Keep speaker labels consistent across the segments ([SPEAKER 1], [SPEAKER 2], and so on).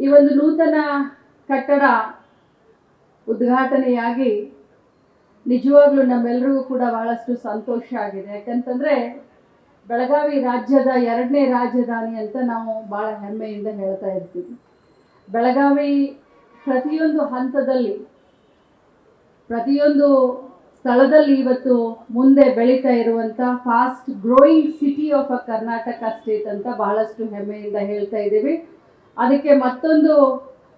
[SPEAKER 1] ಈ ಒಂದು ನೂತನ ಕಟ್ಟಡ ಉದ್ಘಾಟನೆಯಾಗಿ ನಿಜವಾಗ್ಲೂ ನಮ್ಮೆಲ್ಲರಿಗೂ ಕೂಡ ಬಹಳಷ್ಟು ಸಂತೋಷ ಆಗಿದೆ. ಯಾಕಂತಂದ್ರೆ ಬೆಳಗಾವಿ ರಾಜ್ಯದ 2ನೇ ರಾಜಧಾನಿ ಅಂತ ನಾವು ಬಹಳ ಹೆಮ್ಮೆಯಿಂದ ಹೇಳ್ತಾ ಇರ್ತೀವಿ. ಬೆಳಗಾವಿ ಪ್ರತಿಯೊಂದು ಹಂತದಲ್ಲಿ, ಪ್ರತಿಯೊಂದು ಸ್ಥಳದಲ್ಲಿ ಇವತ್ತು ಮುಂದೆ ಬೆಳೀತಾ ಇರುವಂತ fast growing city of a Karnataka state ಅಂತ ಬಹಳಷ್ಟು ಹೆಮ್ಮೆಯಿಂದ ಹೇಳ್ತಾ ಇದ್ದೀವಿ. ಅದಕ್ಕೆ ಮತ್ತೊಂದು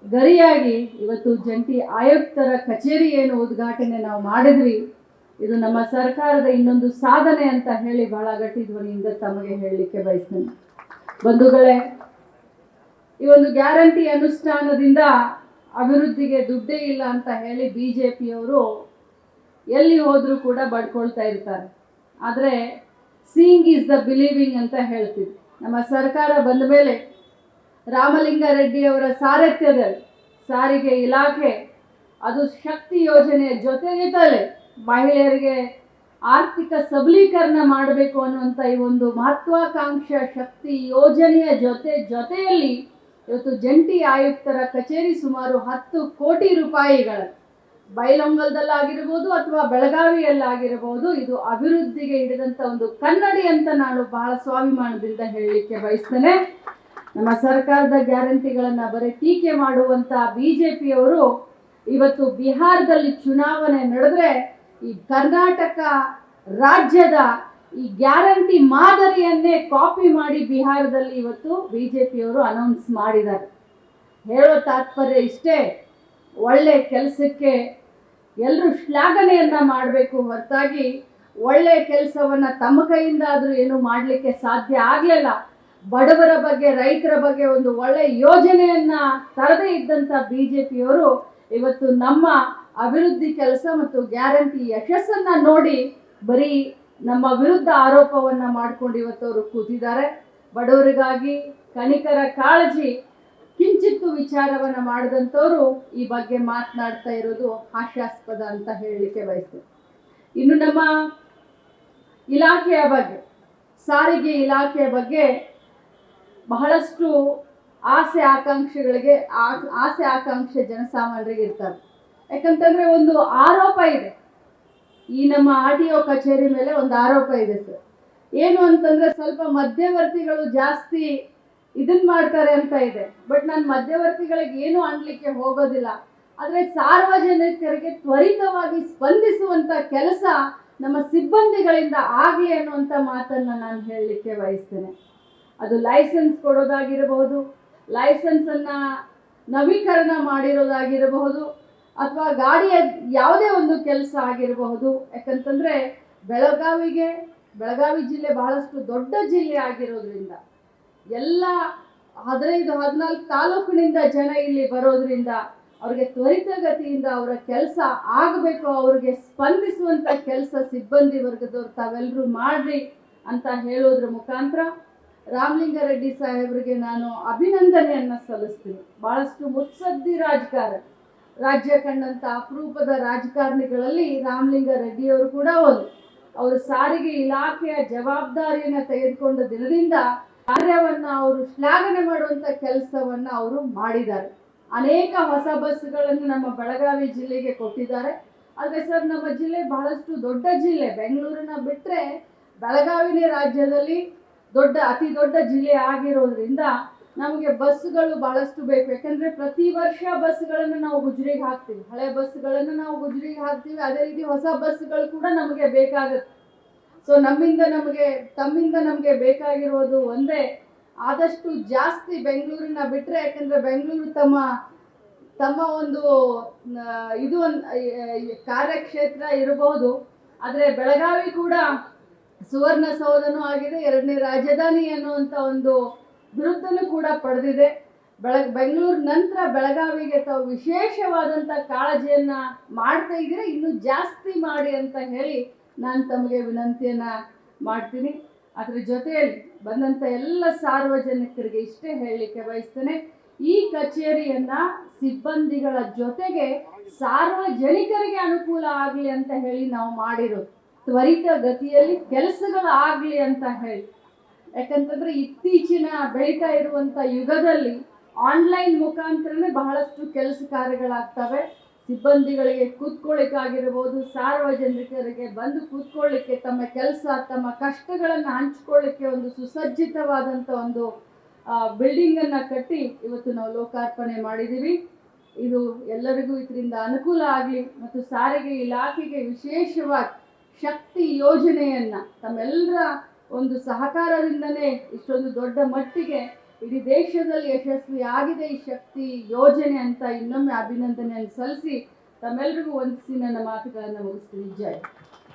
[SPEAKER 1] ಗರಿಯಾಗಿ ಇವತ್ತು ಜಂಟಿ ಆಯುಕ್ತರ ಕಚೇರಿ ಏನು ಉದ್ಘಾಟನೆ ನಾವು ಮಾಡಿದ್ವಿ, ಇದು ನಮ್ಮ ಸರ್ಕಾರದ ಇನ್ನೊಂದು ಸಾಧನೆ ಅಂತ ಹೇಳಿ ಬಹಳ ಗಟ್ಟಿ ಧ್ವನಿಯಿಂದ ತಮಗೆ ಹೇಳಲಿಕ್ಕೆ ಬಯಸ್ತೇನೆ. ಬಂಧುಗಳೇ, ಈ ಒಂದು ಗ್ಯಾರಂಟಿ ಅನುಷ್ಠಾನದಿಂದ ಅಭಿವೃದ್ಧಿಗೆ ದುಡ್ಡೇ ಇಲ್ಲ ಅಂತ ಹೇಳಿ ಬಿಜೆಪಿಯವರು ಎಲ್ಲಿ ಹೋದರೂ ಕೂಡ ಬಡ್ಕೊಳ್ತಾ ಇರ್ತಾರೆ. ಆದರೆ ಸೀಯಿಂಗ್ ಈಸ್ ದ ಬಿಲೀವಿಂಗ್ ಅಂತ ಹೇಳ್ತೀವಿ. ನಮ್ಮ ಸರ್ಕಾರ ಬಂದ ಮೇಲೆ ರಾಮಲಿಂಗಾರೆಡ್ಡಿ ಅವರ ಸಾರಥ್ಯದಲ್ಲಿ ಸಾರಿಗೆ ಇಲಾಖೆ ಅದು ಶಕ್ತಿ ಯೋಜನೆಯ ಜೊತೆಗೆ ಮಹಿಳೆಯರಿಗೆ ಆರ್ಥಿಕ ಸಬಲೀಕರಣ ಮಾಡಬೇಕು ಅನ್ನುವಂಥ ಈ ಒಂದು ಮಹತ್ವಾಕಾಂಕ್ಷ ಶಕ್ತಿ ಯೋಜನೆಯ ಜೊತೆಯಲ್ಲಿ ಇವತ್ತು ಜಂಟಿ ಆಯುಕ್ತರ ಕಚೇರಿ ಸುಮಾರು 10 ಕೋಟಿ ರೂಪಾಯಿಗಳ ಬೈಲಹೊಂಗಲದಲ್ಲಾಗಿರ್ಬೋದು ಅಥವಾ ಬೆಳಗಾವಿಯಲ್ಲಾಗಿರಬಹುದು, ಇದು ಅಭಿವೃದ್ಧಿಗೆ ಹಿಡಿದಂಥ ಒಂದು ಕನ್ನಡಿ ಅಂತ ನಾನು ಬಹಳ ಸ್ವಾಭಿಮಾನದಿಂದ ಹೇಳಲಿಕ್ಕೆ ಬಯಸ್ತೇನೆ. ನಮ್ಮ ಸರ್ಕಾರದ ಗ್ಯಾರಂಟಿಗಳನ್ನು ಬರೀ ಟೀಕೆ ಮಾಡುವಂತ ಬಿಜೆಪಿಯವರು ಇವತ್ತು ಬಿಹಾರದಲ್ಲಿ ಚುನಾವಣೆ ನಡೆದ್ರೆ ಈ ಕರ್ನಾಟಕ ರಾಜ್ಯದ ಈ ಗ್ಯಾರಂಟಿ ಮಾದರಿಯನ್ನೇ ಕಾಪಿ ಮಾಡಿ ಬಿಹಾರದಲ್ಲಿ ಇವತ್ತು ಬಿಜೆಪಿಯವರು ಅನೌನ್ಸ್ ಮಾಡಿದ್ದಾರೆ. ಹೇಳೋ ತಾತ್ಪರ್ಯ ಇಷ್ಟೇ, ಒಳ್ಳೆ ಕೆಲಸಕ್ಕೆ ಎಲ್ಲರೂ ಶ್ಲಾಘನೆಯನ್ನ ಮಾಡಬೇಕು ಹೊರತಾಗಿ ಒಳ್ಳೆ ಕೆಲಸವನ್ನ ತಮ್ಮ ಕೈಯಿಂದ ಆದರೂ ಏನು ಮಾಡಲಿಕ್ಕೆ ಸಾಧ್ಯ ಆಗಲಿಲ್ಲ. ಬಡವರ ಬಗ್ಗೆ, ರೈತರ ಬಗ್ಗೆ ಒಂದು ಒಳ್ಳೆ ಯೋಜನೆಯನ್ನ ತರದೇ ಇದ್ದಂಥ ಬಿಜೆಪಿಯವರು ಇವತ್ತು ನಮ್ಮ ಅಭಿವೃದ್ಧಿ ಕೆಲಸ ಮತ್ತು ಗ್ಯಾರಂಟಿ ಯಶಸ್ಸನ್ನ ನೋಡಿ ಬರೀ ನಮ್ಮ ವಿರುದ್ಧ ಆರೋಪವನ್ನ ಮಾಡ್ಕೊಂಡು ಇವತ್ತು ಅವರು ಕೂತಿದ್ದಾರೆ. ಬಡವರಿಗಾಗಿ ಕನಿಕರ ಕಾಳಜಿ ಕಿಂಚಿತ್ತು ವಿಚಾರವನ್ನ ಮಾಡಿದಂಥವ್ರು ಈ ಬಗ್ಗೆ ಮಾತನಾಡ್ತಾ ಇರೋದು ಹಾಸ್ಯಾಸ್ಪದ ಅಂತ ಹೇಳಲಿಕ್ಕೆ ಬಯಸ್ತೇನೆ. ಇನ್ನು ನಮ್ಮ ಇಲಾಖೆಯ ಬಗ್ಗೆ, ಸಾರಿಗೆ ಇಲಾಖೆಯ ಬಗ್ಗೆ ಬಹಳಷ್ಟು ಆಸೆ ಆಕಾಂಕ್ಷೆ ಜನಸಾಮಾನ್ಯರಿಗೆ ಇರ್ತಾರೆ. ಯಾಕಂತಂದ್ರೆ ಒಂದು ಆರೋಪ ಇದೆ, ಈ ನಮ್ಮ RTO ಕಚೇರಿ ಮೇಲೆ ಒಂದು ಆರೋಪ ಇದೆ ಸರ್. ಏನು ಅಂತಂದ್ರೆ ಸ್ವಲ್ಪ ಮಧ್ಯವರ್ತಿಗಳು ಜಾಸ್ತಿ ಇದನ್ನ ಮಾಡ್ತಾರೆ ಅಂತ ಇದೆ. ಬಟ್ ನಾನು ಮಧ್ಯವರ್ತಿಗಳಿಗೆ ಏನು ಅನ್ಲಿಕ್ಕೆ ಹೋಗೋದಿಲ್ಲ. ಆದರೆ ಸಾರ್ವಜನಿಕರಿಗೆ ತ್ವರಿತವಾಗಿ ಸ್ಪಂದಿಸುವಂತ ಕೆಲಸ ನಮ್ಮ ಸಿಬ್ಬಂದಿಗಳಿಂದ ಆಗಲಿ ಅನ್ನುವಂಥ ಮಾತನ್ನ ನಾನು ಹೇಳಲಿಕ್ಕೆ ಬಯಸ್ತೇನೆ. ಅದು ಲೈಸೆನ್ಸ್ ಕೊಡೋದಾಗಿರಬಹುದು, ಲೈಸೆನ್ಸನ್ನು ನವೀಕರಣ ಮಾಡಿರೋದಾಗಿರಬಹುದು, ಅಥವಾ ಗಾಡಿಯ ಯಾವುದೇ ಒಂದು ಕೆಲಸ ಆಗಿರಬಹುದು. ಯಾಕಂತಂದರೆ ಬೆಳಗಾವಿ ಜಿಲ್ಲೆ ಬಹಳಷ್ಟು ದೊಡ್ಡ ಜಿಲ್ಲೆ ಆಗಿರೋದ್ರಿಂದ ಎಲ್ಲ 15-14 ತಾಲೂಕಿನಿಂದ ಜನ ಇಲ್ಲಿ ಬರೋದ್ರಿಂದ ಅವ್ರಿಗೆ ತ್ವರಿತಗತಿಯಿಂದ ಅವರ ಕೆಲಸ ಆಗಬೇಕು, ಅವ್ರಿಗೆ ಸ್ಪಂದಿಸುವಂಥ ಕೆಲಸ ಸಿಬ್ಬಂದಿ ವರ್ಗದವ್ರು ತಾವೆಲ್ಲರೂ ಮಾಡ್ರಿ ಅಂತ ಹೇಳೋದ್ರ ಮುಖಾಂತರ ರಾಮಲಿಂಗಾರೆಡ್ಡಿ ಸಾಹೇಬರಿಗೆ ನಾನು ಅಭಿನಂದನೆಯನ್ನು ಸಲ್ಲಿಸ್ತೀನಿ. ಬಹಳಷ್ಟು ಮುತ್ಸದ್ದಿ ರಾಜ್ಯ ಕಂಡಂಥ ಅಪರೂಪದ ರಾಜಕಾರಣಿಗಳಲ್ಲಿ ರಾಮಲಿಂಗಾರೆಡ್ಡಿಯವರು ಕೂಡ ಒಂದು. ಅವರು ಸಾರಿಗೆ ಇಲಾಖೆಯ ಜವಾಬ್ದಾರಿಯನ್ನು ತೆಗೆದುಕೊಂಡ ದಿನದಿಂದ ಕಾರ್ಯವನ್ನು ಅವರು ಶ್ಲಾಘನೆ ಮಾಡುವಂಥ ಕೆಲಸವನ್ನು ಅವರು ಮಾಡಿದ್ದಾರೆ. ಅನೇಕ ಹೊಸ ಬಸ್ಗಳನ್ನು ನಮ್ಮ ಬೆಳಗಾವಿ ಜಿಲ್ಲೆಗೆ ಕೊಟ್ಟಿದ್ದಾರೆ. ಆದರೆ ಸರ್, ನಮ್ಮ ಜಿಲ್ಲೆ ಬಹಳಷ್ಟು ದೊಡ್ಡ ಜಿಲ್ಲೆ. ಬೆಂಗಳೂರನ್ನ ಬಿಟ್ಟರೆ ಬೆಳಗಾವಿನೇ ರಾಜ್ಯದಲ್ಲಿ ಅತಿ ದೊಡ್ಡ ಜಿಲ್ಲೆ ಆಗಿರೋದ್ರಿಂದ ನಮಗೆ ಬಸ್ಸುಗಳು ಬಹಳಷ್ಟು ಬೇಕು. ಯಾಕಂದ್ರೆ ಪ್ರತಿ ವರ್ಷ ಬಸ್ಗಳನ್ನು ನಾವು ಗುಜರಿಗೆ ಹಾಕ್ತೀವಿ, ಹಳೆ ಬಸ್ಸುಗಳನ್ನು ನಾವು ಗುಜರಿಗೆ ಹಾಕ್ತೀವಿ. ಅದೇ ರೀತಿ ಹೊಸ ಬಸ್ಸುಗಳು ಕೂಡ ನಮಗೆ ಬೇಕಾಗುತ್ತೆ. ಸೊ ತಮ್ಮಿಂದ ನಮಗೆ ಬೇಕಾಗಿರೋದು ಒಂದೇ, ಆದಷ್ಟು ಜಾಸ್ತಿ ಬೆಂಗಳೂರನ್ನ ಬಿಟ್ಟರೆ, ಯಾಕಂದ್ರೆ ಬೆಂಗಳೂರು ತಮ್ಮ ಒಂದು ಇದು ಕಾರ್ಯಕ್ಷೇತ್ರ ಇರಬಹುದು. ಆದರೆ ಬೆಳಗಾವಿ ಕೂಡ ಸುವರ್ಣಸೌಧನೂ ಆಗಿದೆ, 2ನೇ ರಾಜಧಾನಿ ಅನ್ನುವಂಥ ಒಂದು ಬಿರುದನ್ನು ಕೂಡ ಪಡೆದಿದೆ. ಬೆಂಗಳೂರು ನಂತರ ಬೆಳಗಾವಿಗೆ ತಾವು ವಿಶೇಷವಾದಂಥ ಕಾಳಜಿಯನ್ನ ಮಾಡ್ತಾ ಇದ್ದೀರಾ, ಇನ್ನೂ ಜಾಸ್ತಿ ಮಾಡಿ ಅಂತ ಹೇಳಿ ನಾನು ತಮಗೆ ವಿನಂತಿಯನ್ನ ಮಾಡ್ತೀನಿ. ಅದರ ಜೊತೆಯಲ್ಲಿ ಬಂದಂಥ ಎಲ್ಲ ಸಾರ್ವಜನಿಕರಿಗೆ ಇಷ್ಟೇ ಹೇಳಲಿಕ್ಕೆ ಬಯಸ್ತೇನೆ, ಈ ಕಚೇರಿಯನ್ನ ಸಿಬ್ಬಂದಿಗಳ ಜೊತೆಗೆ ಸಾರ್ವಜನಿಕರಿಗೆ ಅನುಕೂಲ ಆಗಲಿ ಅಂತ ಹೇಳಿ ನಾವು ಮಾಡಿರೋದು. ತ್ವರಿತ ಗತಿಯಲ್ಲಿ ಕೆಲಸಗಳು ಆಗಲಿ ಅಂತ ಹೇಳಿ. ಯಾಕಂತಂದ್ರೆ ಇತ್ತೀಚಿನ ಬೆಳೀತಾ ಇರುವಂಥ ಯುಗದಲ್ಲಿ ಆನ್ಲೈನ್ ಮುಖಾಂತರನೇ ಬಹಳಷ್ಟು ಕೆಲಸ ಕಾರ್ಯಗಳಾಗ್ತವೆ. ಸಿಬ್ಬಂದಿಗಳಿಗೆ ಕೂತ್ಕೊಳ್ಳಿಕ್ಕಾಗಿರ್ಬೋದು, ಸಾರ್ವಜನಿಕರಿಗೆ ಬಂದು ಕೂತ್ಕೊಳ್ಳಿಕ್ಕೆ, ತಮ್ಮ ಕೆಲಸ ತಮ್ಮ ಕಷ್ಟಗಳನ್ನು ಹಂಚ್ಕೊಳ್ಳಿಕ್ಕೆ ಒಂದು ಸುಸಜ್ಜಿತವಾದಂಥ ಒಂದು ಬಿಲ್ಡಿಂಗನ್ನು ಕಟ್ಟಿ ಇವತ್ತು ನಾವು ಲೋಕಾರ್ಪಣೆ ಮಾಡಿದ್ದೀವಿ. ಇದು ಎಲ್ಲರಿಗೂ ಇದರಿಂದ ಅನುಕೂಲ ಆಗಲಿ ಮತ್ತು ಸಾರಿಗೆ ಇಲಾಖೆಗೆ ವಿಶೇಷವಾಗಿ ಶಕ್ತಿ ಯೋಜನೆಯನ್ನು ತಮ್ಮೆಲ್ಲರ ಒಂದು ಸಹಕಾರದಿಂದನೇ ಇಷ್ಟೊಂದು ದೊಡ್ಡ ಮಟ್ಟಿಗೆ ಇಡೀ ದೇಶದಲ್ಲಿ ಯಶಸ್ವಿ ಆಗಿದೆ ಈ ಶಕ್ತಿ ಯೋಜನೆ ಅಂತ ಇನ್ನೊಮ್ಮೆ ಅಭಿನಂದನೆಯನ್ನು ಸಲ್ಲಿಸಿ ತಮ್ಮೆಲ್ಲರಿಗೂ ವಂದಿಸಿ ನನ್ನ ಮಾತುಗಳನ್ನು ಮುಗಿಸ್ತೀನಿ. ಜೈ.